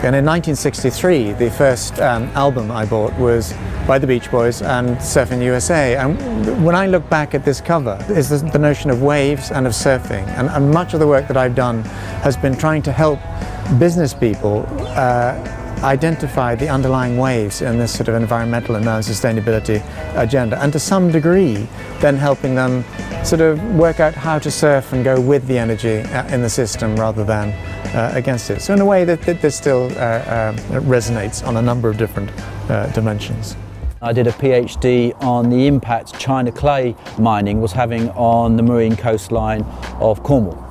And in 1963, the first album I bought was by the Beach Boys and Surfing USA. And when I look back at this cover, is the notion of waves and of surfing. And much of the work that I've done has been trying to help business people identify the underlying waves in this sort of environmental and sustainability agenda. And to some degree, then helping them sort of work out how to surf and go with the energy in the system rather than against it. So in a way that this still resonates on a number of different dimensions. I did a PhD on the impact China clay mining was having on the marine coastline of Cornwall.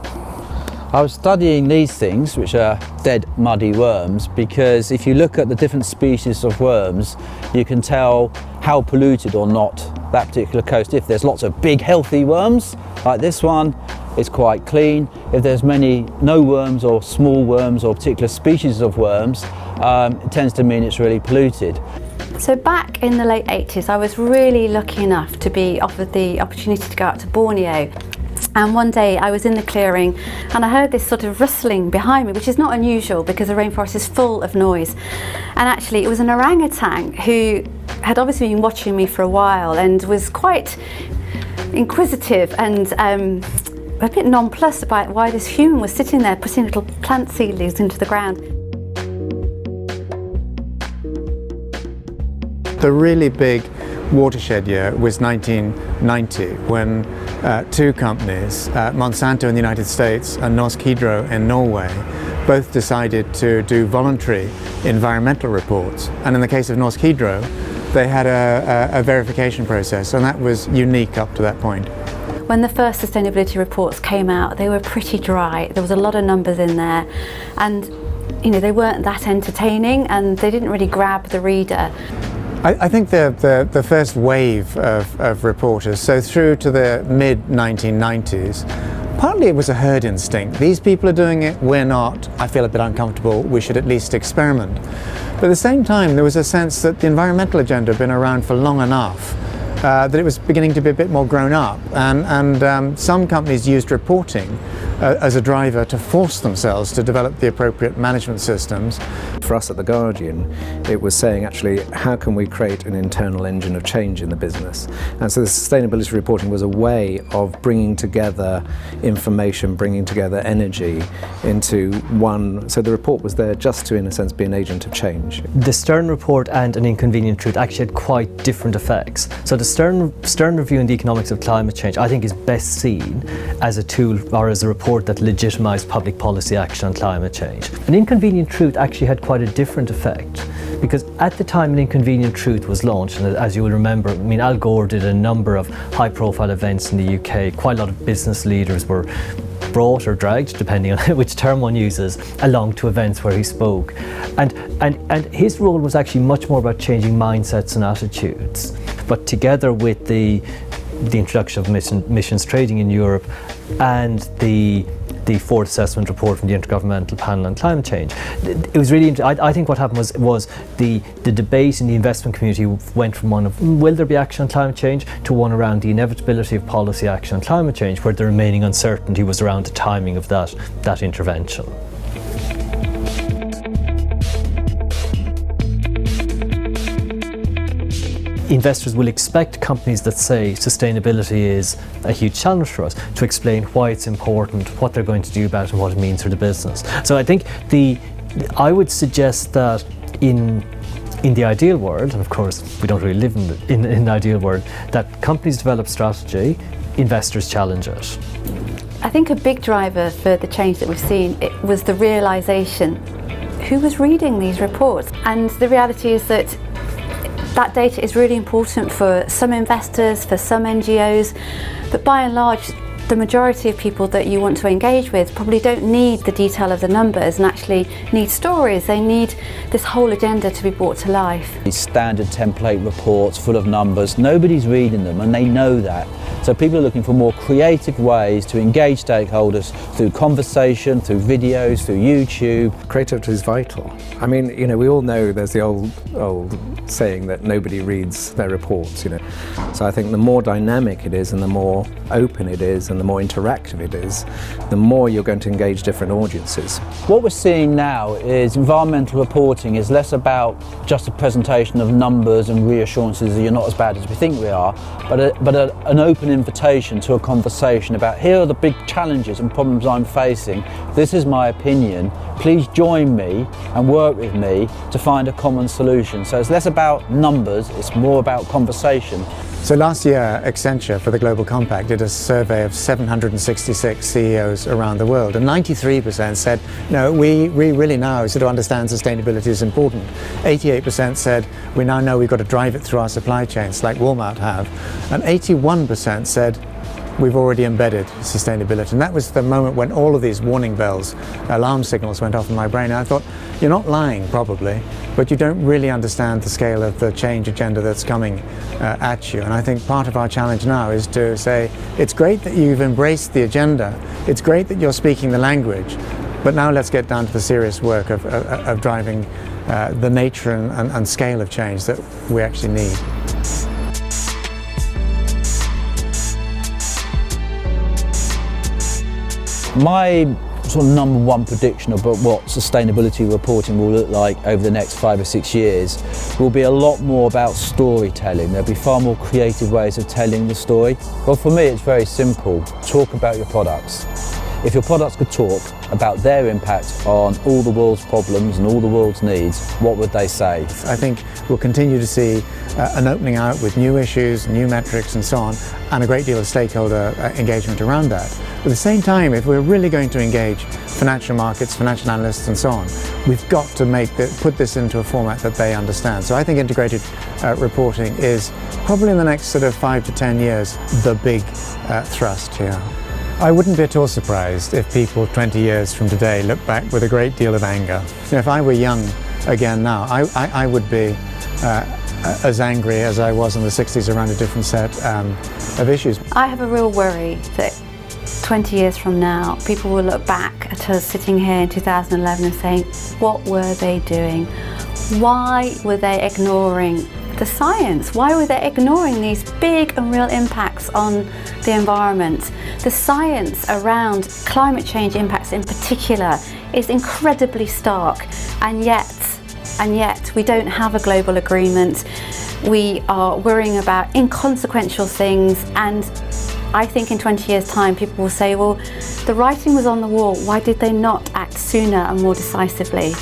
I was studying these things, which are dead muddy worms, because if you look at the different species of worms, you can tell how polluted or not that particular coast. If there's lots of big healthy worms, like this one, it's quite clean. If there's no worms or small worms or particular species of worms, it tends to mean it's really polluted. So back in the late 80s, I was really lucky enough to be offered the opportunity to go out to Borneo. And one day I was in the clearing and I heard this sort of rustling behind me, which is not unusual because the rainforest is full of noise. And actually it was an orangutan who had obviously been watching me for a while and was quite inquisitive and a bit nonplussed about why this human was sitting there putting little plant seedlings into the ground. The really big watershed year was 1990 when two companies, Monsanto in the United States and Norsk Hydro in Norway, both decided to do voluntary environmental reports. And in the case of Norsk Hydro, they had a verification process, and that was unique up to that point. When the first sustainability reports came out, they were pretty dry. There was a lot of numbers in there, and they weren't that entertaining, and they didn't really grab the reader. I think the first wave of reporters, so through to the mid-1990s, partly it was a herd instinct. These people are doing it, we're not. I feel a bit uncomfortable, we should at least experiment. But at the same time, there was a sense that the environmental agenda had been around for long enough that it was beginning to be a bit more grown up. And some companies used reporting as a driver to force themselves to develop the appropriate management systems. For us at The Guardian, it was saying actually, how can we create an internal engine of change in the business? And so the sustainability reporting was a way of bringing together information, bringing together energy into one. So the report was there just to, in a sense, be an agent of change. The Stern report and An Inconvenient Truth actually had quite different effects. So the Stern Review on the Economics of Climate Change, I think, is best seen as a tool or as a report that legitimised public policy action on climate change. An Inconvenient Truth actually had quite a different effect, because at the time An Inconvenient Truth was launched, and as you will remember, Al Gore did a number of high-profile events in the UK. Quite a lot of business leaders were brought or dragged, depending on which term one uses, along to events where he spoke. And his role was actually much more about changing mindsets and attitudes. But together with the introduction of emissions trading in Europe and the fourth assessment report from the Intergovernmental Panel on Climate Change, it was really I think what happened was the debate in the investment community went from one of will there be action on climate change to one around the inevitability of policy action on climate change, where the remaining uncertainty was around the timing of that intervention. Investors will expect companies that say sustainability is a huge challenge for us to explain why it's important, what they're going to do about it, and what it means for the business. So I think I would suggest that in the ideal world, and of course we don't really live in the ideal world, that companies develop strategy, investors challenge it. I think a big driver for the change that we've seen was the realisation who was reading these reports, and the reality is that data is really important for some investors, for some NGOs, but by and large the majority of people that you want to engage with probably don't need the detail of the numbers and actually need stories. They need this whole agenda to be brought to life. These standard template reports full of numbers, nobody's reading them and they know that. So people are looking for more creative ways to engage stakeholders through conversation, through videos, through YouTube. Creativity is vital. I mean, you know, we all know there's the old saying that nobody reads their reports, you know. So I think the more dynamic it is and the more open it is and the more interactive it is, the more you're going to engage different audiences. What we're seeing now is environmental reporting is less about just a presentation of numbers and reassurances that you're not as bad as we think we are, but an open invitation to a conversation about here are the big challenges and problems I'm facing. This is my opinion. Please join me and work with me to find a common solution. So it's less about numbers, it's more about conversation. So last year, Accenture for the Global Compact did a survey of 766 CEOs around the world, and 93% said, no, we really now sort of understand sustainability is important. 88% said, we now know we've got to drive it through our supply chains, like Walmart have. And 81% said, we've already embedded sustainability. And that was the moment when all of these warning bells, alarm signals went off in my brain. And I thought, you're not lying probably, but you don't really understand the scale of the change agenda that's coming at you. And I think part of our challenge now is to say, it's great that you've embraced the agenda, it's great that you're speaking the language, but now let's get down to the serious work of driving the nature and scale of change that we actually need. My sort of number one prediction about what sustainability reporting will look like over the next 5 or 6 years will be a lot more about storytelling. There'll be far more creative ways of telling the story. Well, for me, it's very simple. Talk about your products. If your products could talk about their impact on all the world's problems and all the world's needs, what would they say? I think we'll continue to see an opening out with new issues, new metrics and so on, and a great deal of stakeholder engagement around that. At the same time, if we're really going to engage financial markets, financial analysts and so on, we've got to put this into a format that they understand. So I think integrated reporting is probably in the next sort of 5 to 10 years the big thrust here. I wouldn't be at all surprised if people 20 years from today look back with a great deal of anger. You know, if I were young again now, I would be as angry as I was in the 60s around a different set of issues. I have a real worry that 20 years from now, people will look back at us sitting here in 2011 and saying, what were they doing? Why were they ignoring the science? Why were they ignoring these big and real impacts on the environment? The science around climate change impacts in particular is incredibly stark, and yet we don't have a global agreement. We are worrying about inconsequential things, and I think in 20 years' time people will say, well, the writing was on the wall, why did they not act sooner and more decisively?